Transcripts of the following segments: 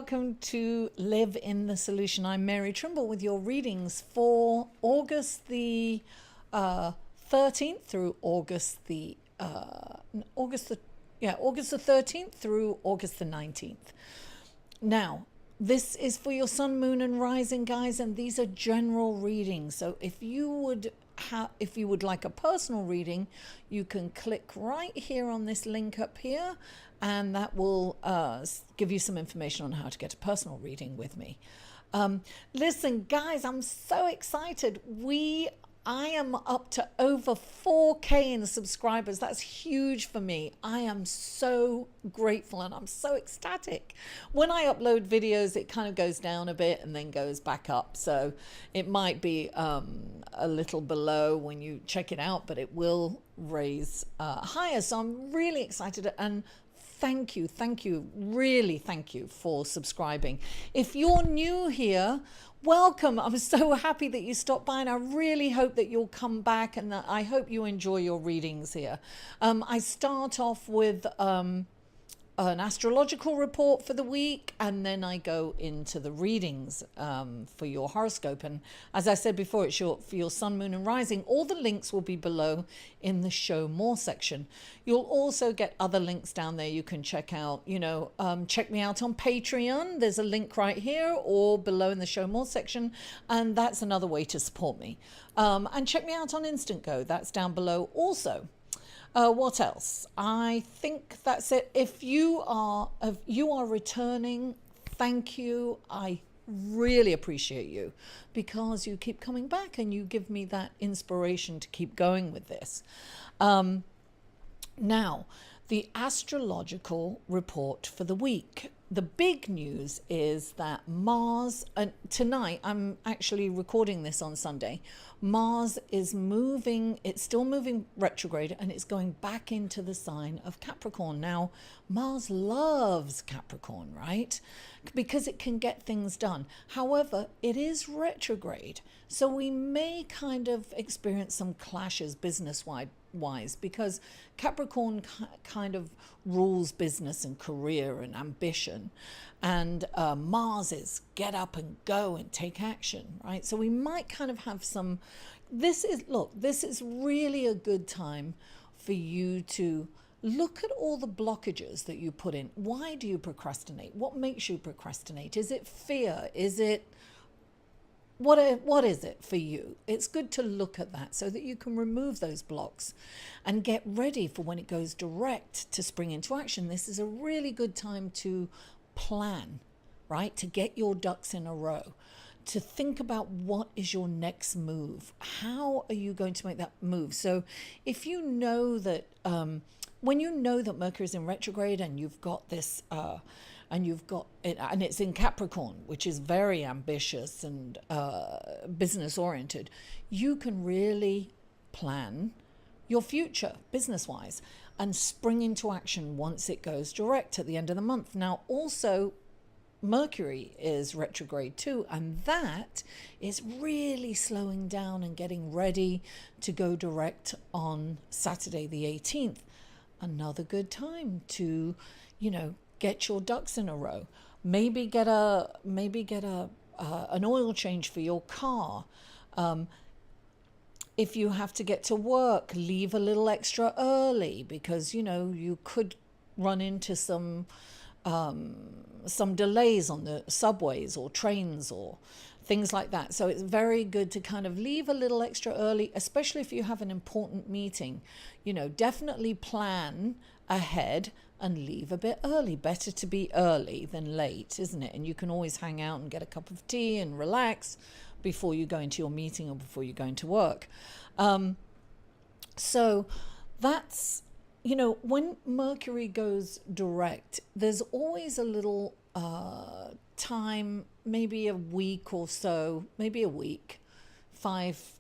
welcome to Live in the Solution. I'm Mary Trimble with your readings for August the 13th through August the 13th through August the 19th. Now, this is for your sun, moon, and rising, guys, and these are general readings. So if you would like a personal reading, you can click right here on this link up here, and that will give you some information on how to get a personal reading with me. Listen, guys, I'm so excited. I am up to over 4K in subscribers. That's huge for me. I am so grateful and I'm so ecstatic. When I upload videos, it kind of goes down a bit and then goes back up. So it might be a little below when you check it out, but it will raise higher. So I'm really excited, and thank you, really thank you for subscribing. If you're new here, welcome. I'm so happy that you stopped by, and I really hope that you'll come back, and I hope you enjoy your readings here. I start off with an astrological report for the week, and then I go into the readings for your horoscope. And as I said before, it's for your sun, moon, and rising. All the links will be below in the show more section. You'll also get other links down there you can check out. Check me out on Patreon. There's a link right here or below in the show more section, and that's another way to support me. And check me out on Instant Go. That's down below also. What else? I think that's it. If you are returning, thank you. I really appreciate you, because you keep coming back and you give me that inspiration to keep going with this. Now, the astrological report for the week. The big news is that Mars, and tonight, I'm actually recording this on Sunday, Mars is moving, it's still moving retrograde, and it's going back into the sign of Capricorn. Now, Mars loves Capricorn, right? Because it can get things done. However, it is retrograde, so we may kind of experience some clashes business-wise, because Capricorn kind of rules business and career and ambition, and Mars is get up and go and take action, right? So we might kind of have some, this is really a good time for you to look at all the blockages that you put in. Why do you procrastinate? What makes you procrastinate? Is it fear? Is it what is it for you? It's good to look at that so that you can remove those blocks and get ready for when it goes direct to spring into action. This is a really good time to plan, right? To get your ducks in a row, to think about what is your next move. How are you going to make that move? So if you know that, when you know that Mercury is in retrograde and you've got this, and you've got it, and it's in Capricorn, which is very ambitious and business oriented, you can really plan your future business wise and spring into action once it goes direct at the end of the month. Now, also, Mercury is retrograde too, and that is really slowing down and getting ready to go direct on Saturday the 18th. Another good time to, get your ducks in a row. Maybe get an oil change for your car. If you have to get to work, leave a little extra early, because you could run into some delays on the subways or trains or things like that. So it's very good to kind of leave a little extra early, especially if you have an important meeting. Definitely plan ahead and leave a bit early. Better to be early than late, isn't it? And you can always hang out and get a cup of tea and relax before you go into your meeting or before you go into work. So that's, when Mercury goes direct, there's always a little time, maybe a week or so, 5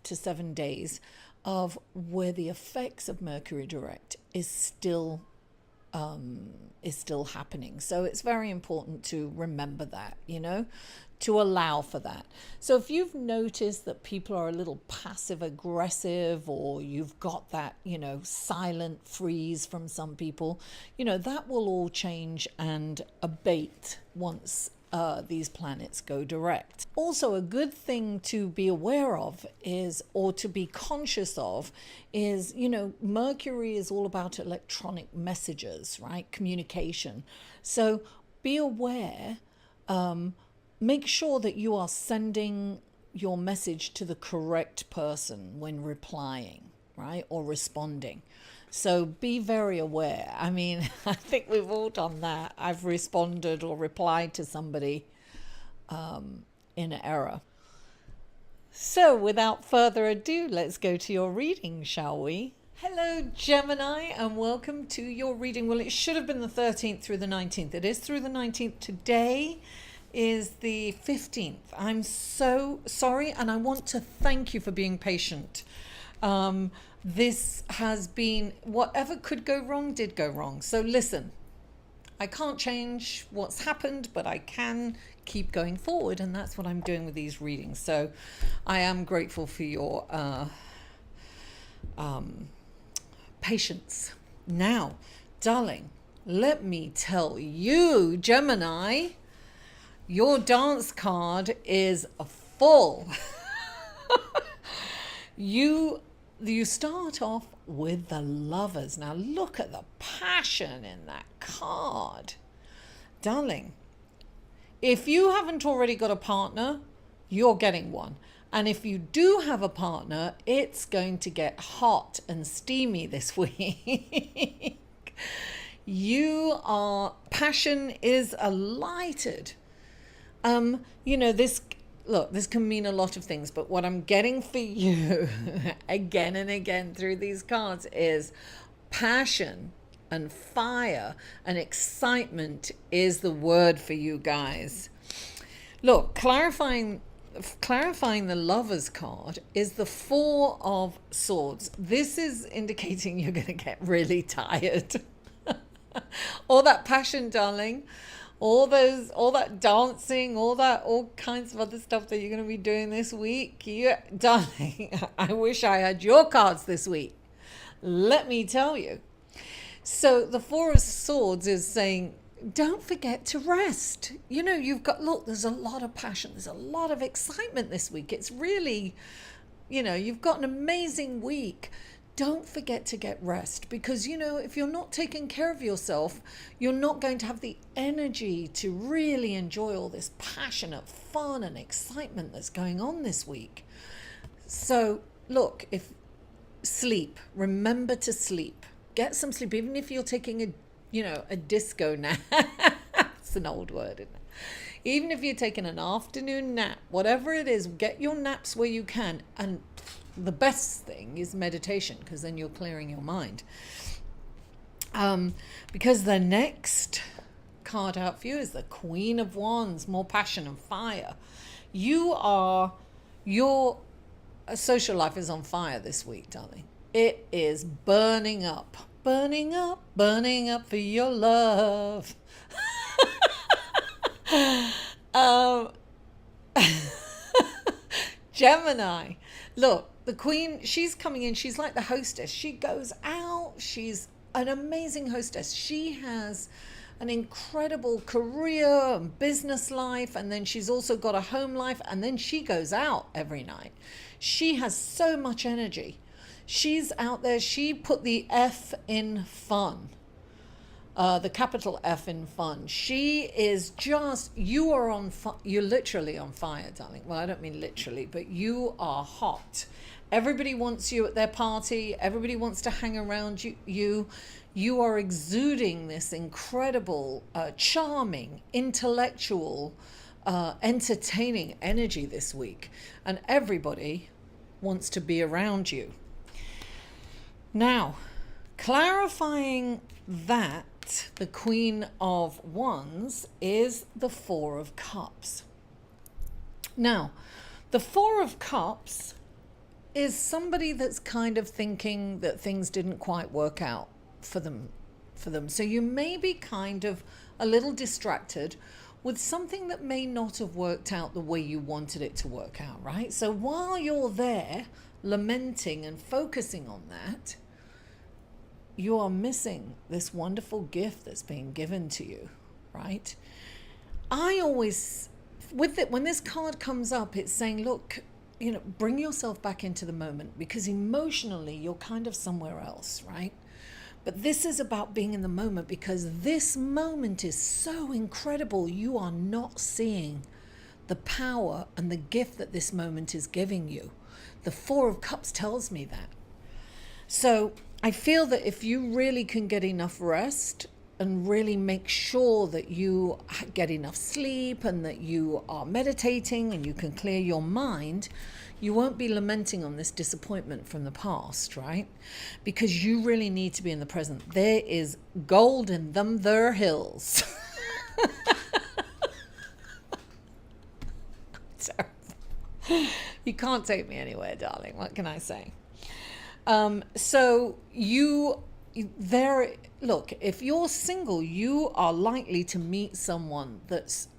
to 7 days, of where the effects of Mercury direct is still happening. So it's very important to remember that, to allow for that. So if you've noticed that people are a little passive aggressive, or you've got that, silent freeze from some people, that will all change and abate once these planets go direct. Also, a good thing to be aware of is, or to be conscious of, is, Mercury is all about electronic messages, right? Communication. So be aware, make sure that you are sending your message to the correct person when replying, right? Or responding. So be very aware. I mean, I think we've all done that. I've responded or replied to somebody in error. So without further ado, let's go to your reading, shall we? Hello, Gemini, and welcome to your reading. Well, it should have been the 13th through the 19th. It is through the 19th. Today is the 15th. I'm so sorry, and I want to thank you for being patient. This has been, whatever could go wrong did go wrong. So listen, I can't change what's happened, but I can keep going forward, and that's what I'm doing with these readings. So I am grateful for your patience. Now, darling, let me tell you, Gemini, your dance card is full. You start off with the Lovers. Now look at the passion in that card. Darling, if you haven't already got a partner, you're getting one. And if you do have a partner, it's going to get hot and steamy this week. Passion is alighted. This can mean a lot of things, but what I'm getting for you again and again through these cards is passion and fire and excitement is the word for you guys. Look, clarifying the Lovers card is the Four of Swords. This is indicating you're going to get really tired. All that passion, darling. All that dancing, all kinds of other stuff that you're going to be doing this week. Darling, I wish I had your cards this week. Let me tell you. So the Four of Swords is saying, don't forget to rest. There's a lot of passion. There's a lot of excitement this week. It's really, you've got an amazing week. Don't forget to get rest, because, if you're not taking care of yourself, you're not going to have the energy to really enjoy all this passionate fun and excitement that's going on this week. So look, remember to sleep, get some sleep, even if you're taking a disco nap. It's an old word, isn't it? Even if you're taking an afternoon nap, whatever it is, get your naps where you can. And the best thing is meditation, because then you're clearing your mind. Because the next card out for you is the Queen of Wands, more passion and fire. Your social life is on fire this week, darling. It is burning up for your love. Gemini, look, the Queen, she's coming in. She's like the hostess. She goes out. She's an amazing hostess. She has an incredible career and business life, and then she's also got a home life, and then she goes out every night. She has so much energy. She's out there. She put the F in fun. The capital F in fun. She is just, you're literally on fire, darling. Well, I don't mean literally, but you are hot. Everybody wants you at their party. Everybody wants to hang around you. You are exuding this incredible, charming, intellectual, entertaining energy this week. And everybody wants to be around you. Now, clarifying that, the Queen of Wands is the Four of Cups. Now, the Four of Cups is somebody that's kind of thinking that things didn't quite work out for them. So you may be kind of a little distracted with something that may not have worked out the way you wanted it to work out, right? So while you're there lamenting and focusing on that, you are missing this wonderful gift that's being given to you, right? I always, with it, when this card comes up, it's saying, look, you know, bring yourself back into the moment, because emotionally you're kind of somewhere else, right? But this is about being in the moment, because this moment is so incredible. You are not seeing the power and the gift that this moment is giving you. The Four of Cups tells me that. So I feel that if you really can get enough rest and really make sure that you get enough sleep and that you are meditating and you can clear your mind, you won't be lamenting on this disappointment from the past, right? Because you really need to be in the present. There is gold in them there hills. You can't take me anywhere, darling. What can I say? So you there, look, if you're single, you are likely to meet someone that's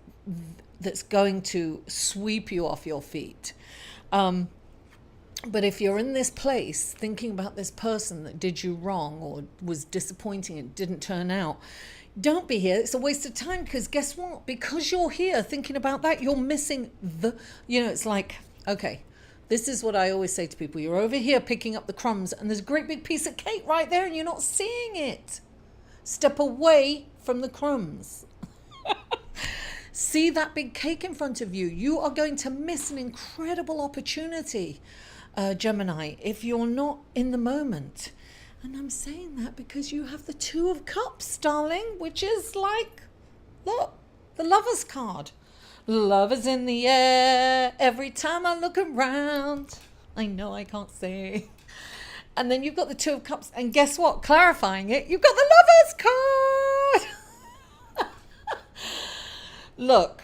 going to sweep you off your feet. But if you're in this place thinking about this person that did you wrong or was disappointing and didn't turn out, don't be here. It's a waste of time, because guess what? Because you're here thinking about that, you're missing it's like, okay, this is what I always say to people. You're over here picking up the crumbs and there's a great big piece of cake right there and you're not seeing it. Step away from the crumbs. See that big cake in front of you. You are going to miss an incredible opportunity, Gemini, if you're not in the moment. And I'm saying that because you have the Two of Cups, darling, which is like, look, the Lover's card. Love is in the air every time I look around. I know I can't say. And then you've got the Two of Cups. And guess what? Clarifying it, you've got the Lover's card. Look,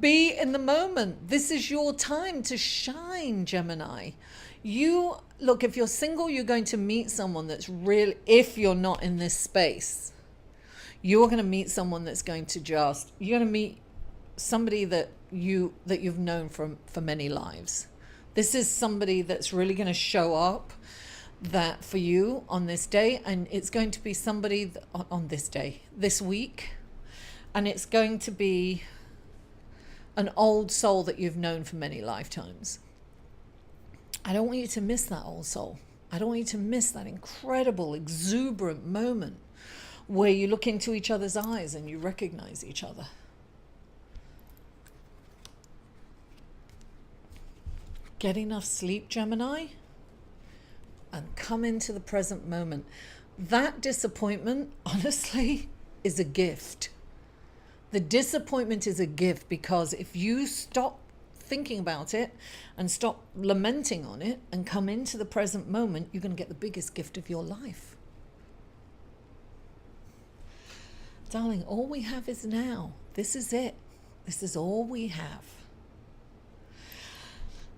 be in the moment. This is your time to shine, Gemini. Look, if you're single, you're going to meet someone that's really, if you're not in this space, you're going to meet someone that's going to you're going to meet somebody that you've known for many lives. This is somebody that's really going to show up that for you on this day, and it's going to be somebody on this day, this week, and it's going to be an old soul that you've known for many lifetimes. I don't want you to miss that old soul. I don't want you to miss that incredible, exuberant moment where you look into each other's eyes and you recognize each other. Get enough sleep, Gemini, and come into the present moment. That disappointment, honestly, is a gift. The disappointment is a gift, because if you stop thinking about it and stop lamenting on it and come into the present moment, you're going to get the biggest gift of your life. Darling, all we have is now. This is it. This is all we have.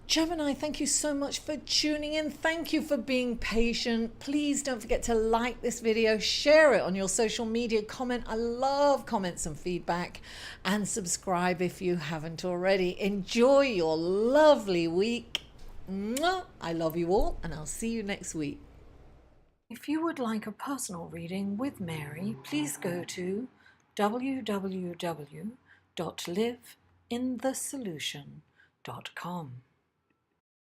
Gemini, thank you so much for tuning in. Thank you for being patient. Please don't forget to like this video, share it on your social media, comment. I love comments and feedback, and subscribe if you haven't already. Enjoy your lovely week. Mwah! I love you all, and I'll see you next week. If you would like a personal reading with Mary, please go to www.liveinthesolution.com.